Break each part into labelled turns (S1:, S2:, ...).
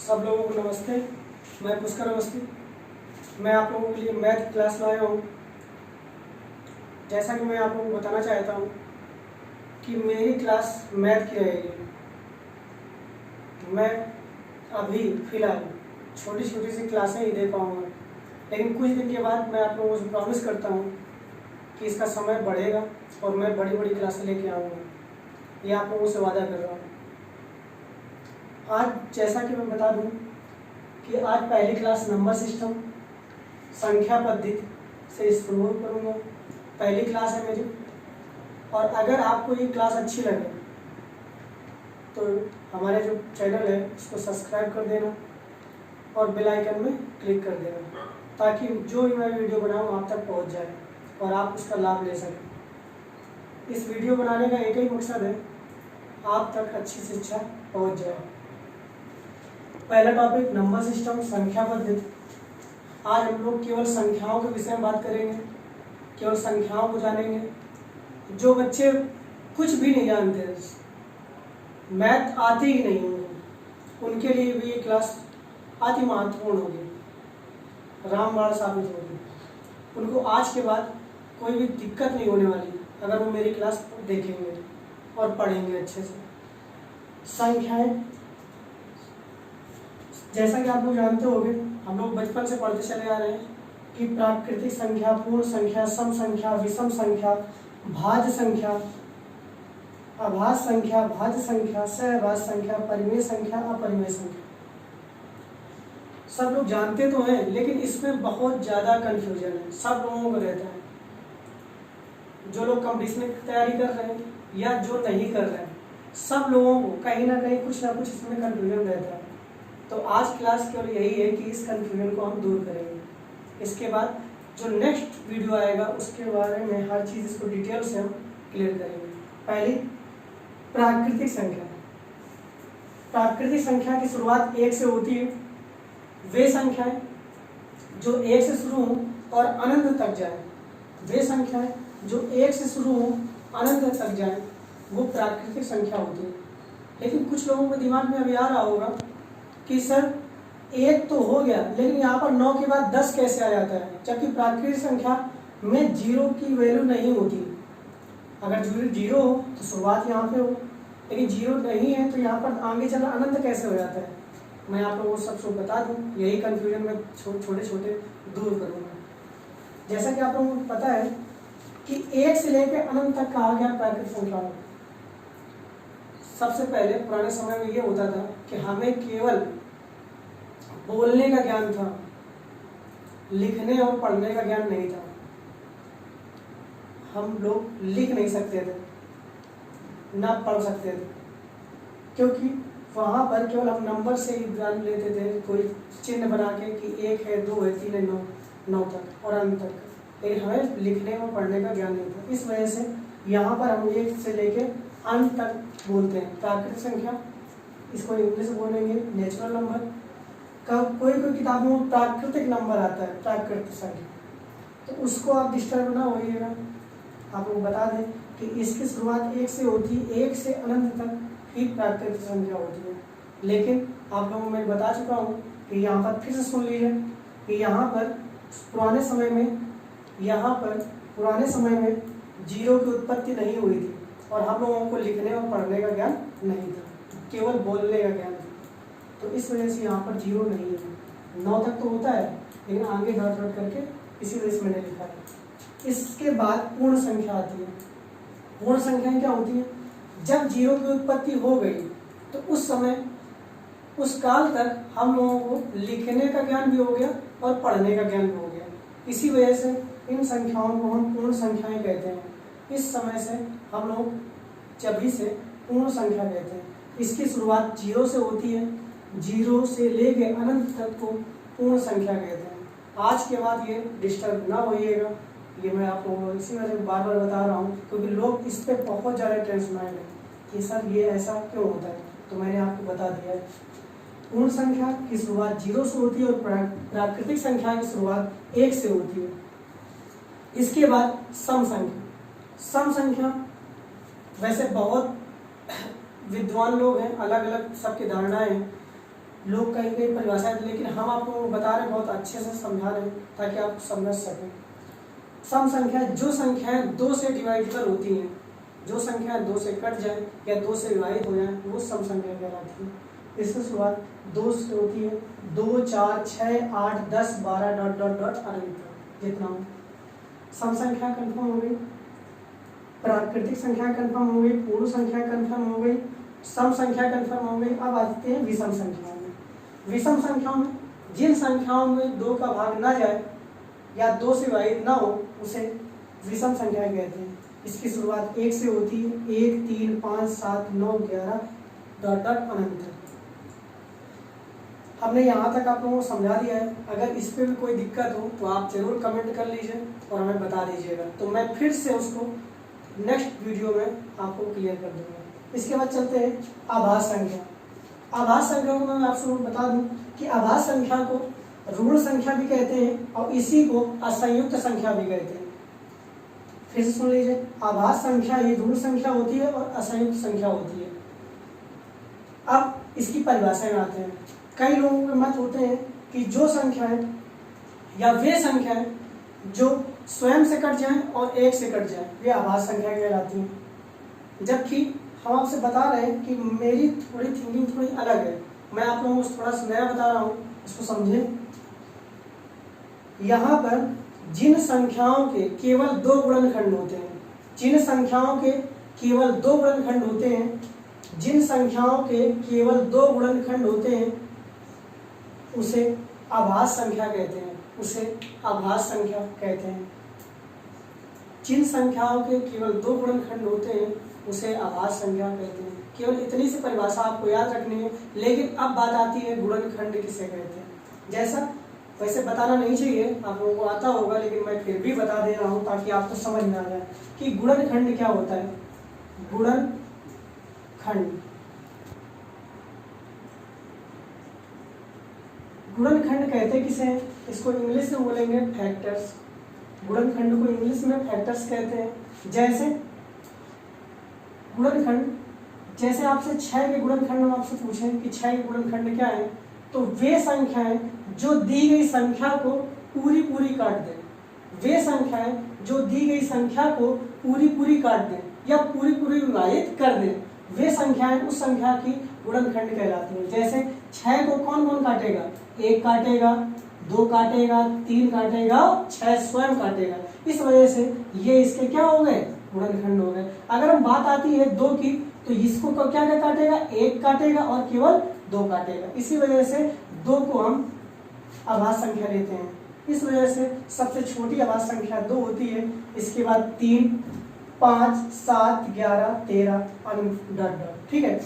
S1: सब लोगों को नमस्ते। मैं पुष्कर अवस्थी। मैं आप लोगों के लिए मैथ क्लास लाया हूँ। जैसा कि मैं आप लोगों को बताना चाहता हूँ कि मेरी क्लास मैथ की रहेगी। मैं अभी फ़िलहाल छोटी छोटी सी क्लासें ही दे पाऊँगा, लेकिन कुछ दिन के बाद मैं आप लोगों से प्रॉमिस करता हूँ कि इसका समय बढ़ेगा और मैं बड़ी बड़ी क्लासें लेके आऊँगा। ये आप लोगों से वादा कर रहा हूँ। आज जैसा कि मैं बता दूँ कि आज पहली क्लास नंबर सिस्टम संख्या पद्धति से शुरू करूँगा। पहली क्लास है मेरी, और अगर आपको ये क्लास अच्छी लगे तो हमारे जो चैनल है उसको सब्सक्राइब कर देना और बेल आइकन में क्लिक कर देना, ताकि जो भी मैं वीडियो बनाऊँ आप तक पहुंच जाए और आप उसका लाभ ले सकें। इस वीडियो बनाने का एक ही मकसद है, आप तक अच्छी शिक्षा पहुंच जाए। पहला टॉपिक नंबर सिस्टम संख्या पद्धति। आज हम लोग केवल संख्याओं के विषय में बात करेंगे, केवल संख्याओं को जानेंगे। जो बच्चे कुछ भी नहीं जानते, मैथ आती ही नहीं होगी, उनके लिए भी ये क्लास अति महत्वपूर्ण होगी, रामबाण साबित होगी। उनको आज के बाद कोई भी दिक्कत नहीं होने वाली अगर वो मेरी क्लास देखेंगे और पढ़ेंगे अच्छे से। संख्याएं, जैसा कि आप लोग जानते होंगे, हम लोग बचपन से पढ़ते चले आ रहे हैं कि प्राकृतिक संख्या, पूर्ण संख्या, सम संख्या, विषम संख्या, भाज्य संख्या, अभाज्य संख्या, भाज्य संख्या, सहभाज्य संख्या, परिमेय संख्या, अपरिमेय संख्या, सब लोग जानते तो हैं, लेकिन इसमें बहुत ज़्यादा कन्फ्यूजन है, सब लोगों को रहता है। जो लोग कंपटीशन की तैयारी कर रहे हैं या जो नहीं कर रहे हैं, सब लोगों को कहीं ना कहीं कुछ ना कुछ इसमें कन्फ्यूजन रहता है। तो आज क्लास केवल यही है कि इस कन्फ्यूजन को हम दूर करेंगे। इसके बाद जो नेक्स्ट वीडियो आएगा उसके बारे में हर चीज़ इसको डिटेल से हम क्लियर करेंगे। पहली प्राकृतिक संख्या। प्राकृतिक संख्या की शुरुआत 1 से होती है। वे संख्याएं जो 1 से शुरू हों और अनंत तक जाएं, वे संख्याएं जो 1 से शुरू हों अनंत तक जाएं, वो प्राकृतिक संख्या होती है। लेकिन कुछ लोगों के दिमाग में अभी आ रहा होगा कि सर 1 तो हो गया, लेकिन यहाँ पर 9 के बाद 10 कैसे आ जाता है, जबकि प्राकृतिक संख्या में 0 की वैल्यू नहीं होती। अगर 0 हो तो शुरुआत यहाँ पे हो, लेकिन 0 नहीं है तो यहाँ पर आगे चला अनंत कैसे हो जाता है। मैं आप लोगों को सबको बता दूं, यही कन्फ्यूजन मैं छोटे छोटे दूर करूँगा। जैसा कि आप लोगों को पता है कि 1 से लेकर अनंत तक कहा गया प्राकृतिक संख्या। सबसे पहले पुराने समय में ये होता था कि हमें केवल बोलने का ज्ञान था, लिखने और पढ़ने का ज्ञान नहीं था। हम लोग लिख नहीं सकते थे, ना पढ़ सकते थे, क्योंकि वहाँ पर केवल हम नंबर से ही ज्ञान लेते थे, कोई चिन्ह बना के कि 1 है, 2 है, 3 है, 9 तक और अंत तक। लेकिन हमें लिखने और पढ़ने का ज्ञान नहीं था। इस वजह से यहाँ पर हम 1 से लेके अंत तक बोलते हैं प्राकृतिक संख्या। इसको इंग्लिश बोलेंगे नेचुरल नंबर। कोई किताबों में प्राकृतिक नंबर आता है, प्राकृतिक संख्या, तो उसको आप डिस्टर्ब ना होइएगा। आपको बता दें कि इसकी शुरुआत 1 से होती है, 1 से अनंत तक ही प्राकृतिक संख्या होती है। लेकिन आप लोगों को मैं बता चुका हूँ कि यहाँ पर फिर से सुन लीजिए कि यहाँ पर पुराने समय में 0 की उत्पत्ति नहीं हुई थी और हम लोगों को लिखने और पढ़ने का ज्ञान नहीं था, केवल बोलने का ज्ञान था। तो इस वजह से यहाँ पर 0 नहीं है। 9 तक तो होता है, लेकिन आगे डॉट डॉट करके इसी वजह से मैंने लिखा है। इसके बाद पूर्ण संख्या आती है। पूर्ण संख्याएं क्या होती हैं? जब 0 की उत्पत्ति हो गई तो उस समय, उस काल तक हम लोगों को लिखने का ज्ञान भी हो गया और पढ़ने का ज्ञान भी हो गया। इसी वजह से इन संख्याओं को हम पूर्ण संख्याएं कहते हैं। इस समय से हम लोग जभी से पूर्ण संख्या कहते हैं। इसकी शुरुआत 0 से होती है, 0 से लेके अनंत तक को पूर्ण संख्या कहते हैं। आज के बाद ये डिस्टर्ब ना होइएगा, ये मैं आप लोगों को इसी वजह से बार बार बता रहा हूँ, क्योंकि लोग इस पर बहुत ज़्यादा टेंशन आए हैं कि सर ये ऐसा क्यों होता है। तो मैंने आपको बता दिया है, पूर्ण संख्या की शुरुआत 0 से होती है और प्राकृतिक संख्या की शुरुआत 1 से होती है। इसके बाद सम संख्या। सम संख्या वैसे बहुत विद्वान लोग हैं, अलग अलग सबकी धारणाएं हैं। लोग कहीं कहीं परिभाषा देते, लेकिन हम आपको बता रहे हैं, बहुत अच्छे से समझा रहे हैं ताकि आप समझ सकें। सम संख्या जो संख्याएं 2 से डिवाइडेबल होती हैं, जो संख्याएं 2 से कट जाए या 2 से विभाजित हो जाए, वो सम संख्या कहलाती है। इसकी शुरुआत 2 से होती है, 2, 4, 6, 8, 10, 12 डॉट डॉट डॉट अनंत जितना हो। सम संख्या कंफर्म हो गई, प्राकृतिक संख्या कंफर्म हो गई, पूर्ण संख्या कंफर्म हो गई, सम संख्या कंफर्म हो गई। अब आते हैं विषम संख्याओं में। विषम संख्याओं में जिन संख्याओं में 2 का भाग ना जाए या 2 से विभाजित ना हो, उसे विषम संख्या कहते हैं। इसकी शुरुआत 1 से होती है, 1, 3, 5, 7, 9, 11 डॉट डॉट अनंत। हमने यहाँ तक आप लोगों को समझा दिया है। अगर इस पर भी कोई दिक्कत हो तो आप जरूर कमेंट कर लीजिए और हमें बता दीजिएगा, तो मैं फिर से उसको नेक्स्ट वीडियो में आपको क्लियर कर दूंगा। इसके बाद चलते हैं आभास संख्या। आभास संख्या को मैं आपको बता दूं कि आभास संख्या को ऋण संख्या भी कहते हैं और इसी को असंयुक्त संख्या भी कहते हैं। फिर से सुन लीजिए, आभास संख्या ये ऋण संख्या होती है और असंयुक्त संख्या होती है। अब इसकी परिभाषा में आते हैं। कई लोगों के मत होते हैं कि जो संख्याएं या वे संख्याएं जो स्वयं से कट जाएं और 1 से कट जाएं, वे आभास संख्या कहलाती हैं। जबकि हम आपसे बता रहे हैं कि मेरी थोड़ी थिंकिंग थोड़ी अलग है, मैं आप लोगों को थोड़ा सा नया बता रहा हूँ, इसको समझें। यहाँ पर जिन संख्याओं के केवल 2 गुणनखंड होते हैं, जिन संख्याओं के केवल 2 गुणनखंड होते हैं, जिन संख्याओं के केवल 2 गुणनखंड होते हैं, उसे आभास संख्या कहते हैं, उसे आभास संख्या कहते हैं। जिन संख्याओं के केवल 2 गुणनखंड होते हैं, उसे आभास संख्या कहते हैं। केवल इतनी सी परिभाषा आपको याद रखनी है। लेकिन अब बात आती है गुणनखंड किसे कहते हैं। जैसा वैसे बताना नहीं चाहिए, आप लोगों को आता होगा, लेकिन मैं फिर भी बता दे रहा हूँ ताकि आपको समझ में आ जाए कि गुणनखंड क्या होता है। गुणनखंड, गुणनखंड कहते किसे हैं? इसको इंग्लिश में बोलेंगे फैक्टर्स। गुणनखंड को इंग्लिश में फैक्टर्स कहते हैं। जैसे गुणनखंड, जैसे आपसे 6 के गुणनखंड हम आपसे पूछें कि 6 के गुणनखंड क्या है, तो वे संख्याएं जो दी गई संख्या को पूरी पूरी काट दें, वे संख्याएं जो दी गई संख्या को पूरी पूरी काट दें या पूरी पूरी विभाजित कर दें, वे संख्याएं उस संख्या की गुणनखंड कहलाती हैं। जैसे 6 को कौन कौन काटेगा? 1 काटेगा, 2 काटेगा, 3 काटेगा, 6 स्वयं काटेगा। इस वजह से ये इसके क्या हो गए? गुणनखंड हो गए। अगर हम बात आती है 2 की, तो इसको क्या क्या काटेगा? 1 काटेगा और केवल 2 काटेगा। इसी वजह से 2 को हम आभास संख्या लेते हैं। इस वजह से सबसे छोटी आभास संख्या 2 होती है। इसके बाद 3, 5, 7, 11, 13 डॉट। ठीक है,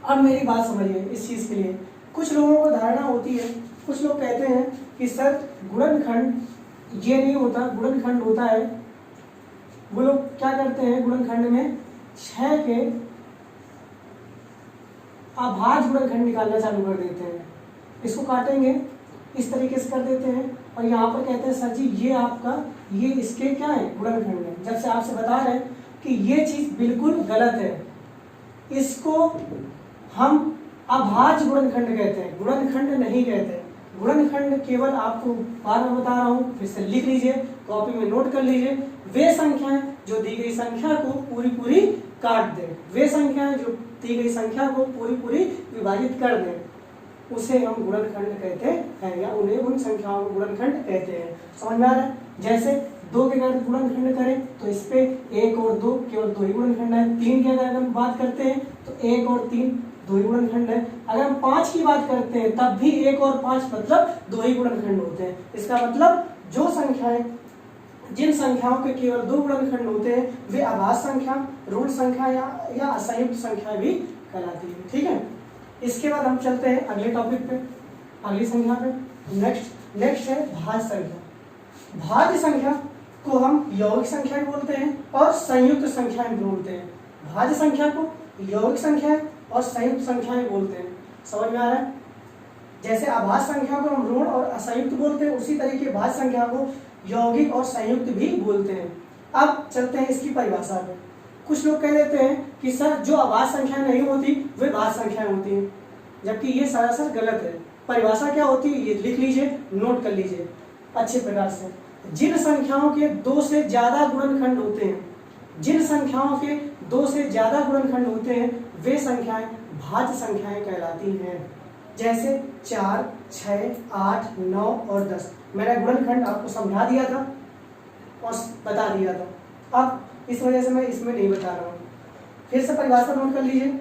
S1: अब मेरी बात समझिए इस चीज के लिए। कुछ लोगों को धारणा होती है, कुछ लोग कहते हैं कि सर गुणनखंड ये नहीं होता, गुणनखंड होता है। वो लोग क्या करते हैं, गुणनखंड में 6 के अभाज्य गुणनखंड निकालना चालू कर देते हैं। इसको काटेंगे, इस तरीके से कर देते हैं और यहाँ पर कहते हैं सर जी ये आपका, ये इसके क्या है? गुणनखंड है। जब से आपसे बता रहे हैं कि ये चीज बिल्कुल गलत है, इसको हम अभाज्य गुणनखंड कहते हैं, गुणनखंड नहीं कहते। गुणनखंड केवल आपको बार बार बता रहा हूँ, फिर से लिख लीजिए, कॉपी में नोट कर लीजिए। वे संख्याएं जो दी गई संख्या को पूरी पूरी काट दें, वे संख्याएं जो दी गई संख्या को पूरी पूरी विभाजित कर दें, उसे हम गुणनखंड कहते हैं या उन्हें उन संख्याओं को गुणनखंड कहते हैं। समझ में आ रहा है? जैसे 2 के अगर गुणनखंड करें तो इस पे 1 और 2 केवल 2 ही गुणनखंड है। 3 की अगर हम बात करते हैं तो 1 और 3 2 ही गुणनखंड है। अगर हम 5 की बात करते हैं तब भी 1 और 5 मतलब 2 ही गुणनखंड होते हैं। इसका मतलब जो संख्याएं, जिन संख्याओं के केवल 2 गुणनखंड होते हैं, वे आभास संख्या, ऋण संख्या या असंयुक्त संख्या भी कहलाती है। ठीक है, इसके बाद हम चलते हैं अगले टॉपिक पे, अगली संख्या पे। नेक्स्ट है भाज्य संख्या। भाज्य संख्या को हम यौगिक संख्या भी बोलते हैं और संयुक्त संख्या भी बोलते हैं। भाज्य संख्या को यौगिक संख्या और संयुक्त संख्या भी बोलते हैं। समझ में आ रहा है? जैसे आभास संख्या को हम ऋण और असंयुक्त बोलते हैं, उसी तरीके भाज्य संख्या को यौगिक और संयुक्त भी बोलते हैं। अब चलते हैं इसकी परिभाषा पे। कुछ लोग कह देते हैं कि सर जो आभास संख्या नहीं होती वे भाज्य संख्याएं होती हैं। जबकि ये सरासर गलत है। परिभाषा क्या होती है ये लिख लीजिए, नोट कर लीजिए अच्छे प्रकार से। जिन संख्याओं के 2 से ज्यादा गुणनखंड होते हैं, जिन संख्याओं के 2 से ज्यादा गुणनखंड होते हैं वे संख्याएं भाज्य संख्याएं कहलाती हैं। जैसे 4, 6, 8, 9 और 10। मैंने गुणनखंड आपको समझा दिया था और बता दिया था, अब इस वजह से मैं इसमें नहीं बता रहा हूँ। फिर से परिभाषा नोट कर लीजिए।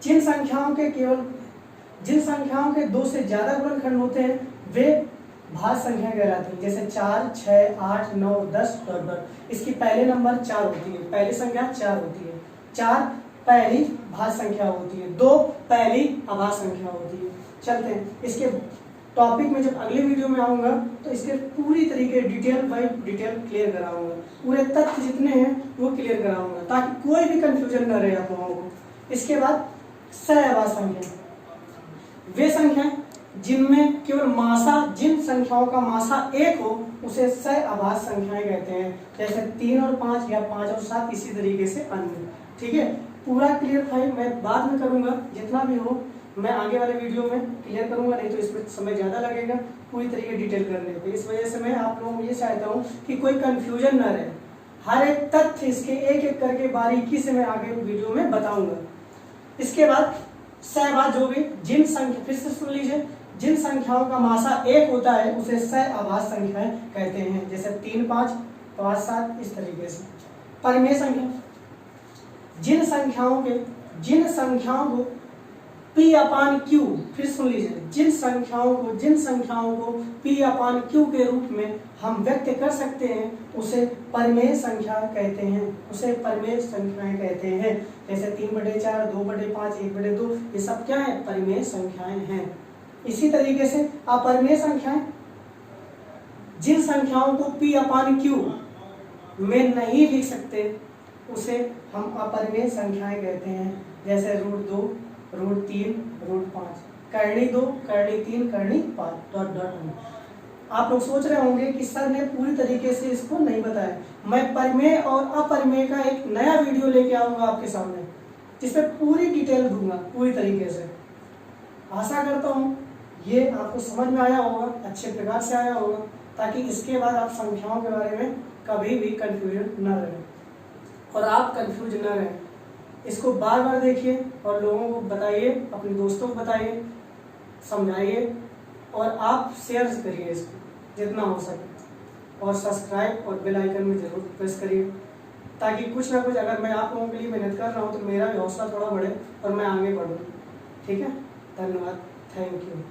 S1: जिन संख्याओं के 2 से ज्यादा गुणनखंड होते हैं वे भाज्य संख्या कहलाती है। जैसे 4, 6, 8, 9, 10 डॉट। इसकी पहले नंबर 4 होती है, पहली संख्या 4 होती है। 4 पहली भाज्य संख्या होती है, 2 पहली अभाज्य संख्या होती है। चलते हैं इसके टॉपिक में, जब अगले वीडियो में आऊंगा तो इसके पूरी तरीके डिटेल बाय डिटेल क्लियर कराऊंगा, पूरे तथ्य जितने हैं वो क्लियर कराऊंगा ताकि कोई भी कंफ्यूजन न रहे आप लोगों को। इसके बाद सहअभाज्य संख्या, वे संख्याएं जिनमें केवल मासा, जिन संख्याओं का मासा 1 हो उसे सहअभाज्य संख्याएं कहते हैं। जैसे 3 और 5 या 5 और 7, इसी तरीके से अन्य। ठीक है, पूरा क्लियर मैं बाद में करूंगा, जितना भी हो मैं आगे वाले वीडियो में क्लियर करूंगा, नहीं तो इसमें समय ज़्यादा लगेगा पूरी तरीके डिटेल करने पे। इस वजह से मैं आप लोगों को ये चाहता हूँ कि कोई कंफ्यूजन ना रहे, हर एक तथ्य इसके एक एक करके बारीकी से मैं आगे वीडियो में बताऊंगा। इसके बाद सहअभाज्य जो भी जिन संख्या, फिर से सुन लीजिए, जिन संख्याओं का मासा 1 होता है उसे सहअभाज्य संख्याएं कहते हैं। जैसे 3, 5, 5, 7, इस तरीके से। परिमेय संख्या, जिन संख्याओं को P/Q, फिर सुन लीजिए, जिन संख्याओं को P/Q के रूप में हम व्यक्त कर सकते हैं उसे परिमेय संख्या कहते हैं, उसे परिमेय संख्याएं कहते हैं। जैसे 3/4, 2/5, 1/2, ये सब क्या है? परिमेय संख्याएं हैं। इसी तरीके से अपरिमेय संख्याएं, जिन संख्याओं को P/Q में नहीं लिख सकते उसे हम अपरिमेय संख्याएं कहते हैं। जैसे √2, √3, √5, करणी 2, करणी 3, करणी 5 डॉट डॉट। आप लोग सोच रहे होंगे कि सर ने पूरी तरीके से इसको नहीं बताया। मैं परिमेय और अपरिमेय का एक नया वीडियो लेके आऊंगा आपके सामने, जिसमें पूरी डिटेल दूंगा पूरी तरीके से। आशा करता हूँ ये आपको समझ में आया होगा, अच्छे प्रकार से आया होगा, ताकि इसके बाद आप संख्याओं के बारे में कभी भी कंफ्यूजन न रहे और आप कंफ्यूज न रहें। इसको बार बार देखिए और लोगों को बताइए, अपने दोस्तों को बताइए, समझाइए और आप शेयर करिए इसको जितना हो सके, और सब्सक्राइब और बेल आइकन में जरूर प्रेस करिए, ताकि कुछ ना कुछ, अगर मैं आप लोगों के लिए मेहनत कर रहा हूँ तो मेरा भी हौसला थोड़ा बढ़े और मैं आगे बढ़ूँ। ठीक है, धन्यवाद, थैंक यू।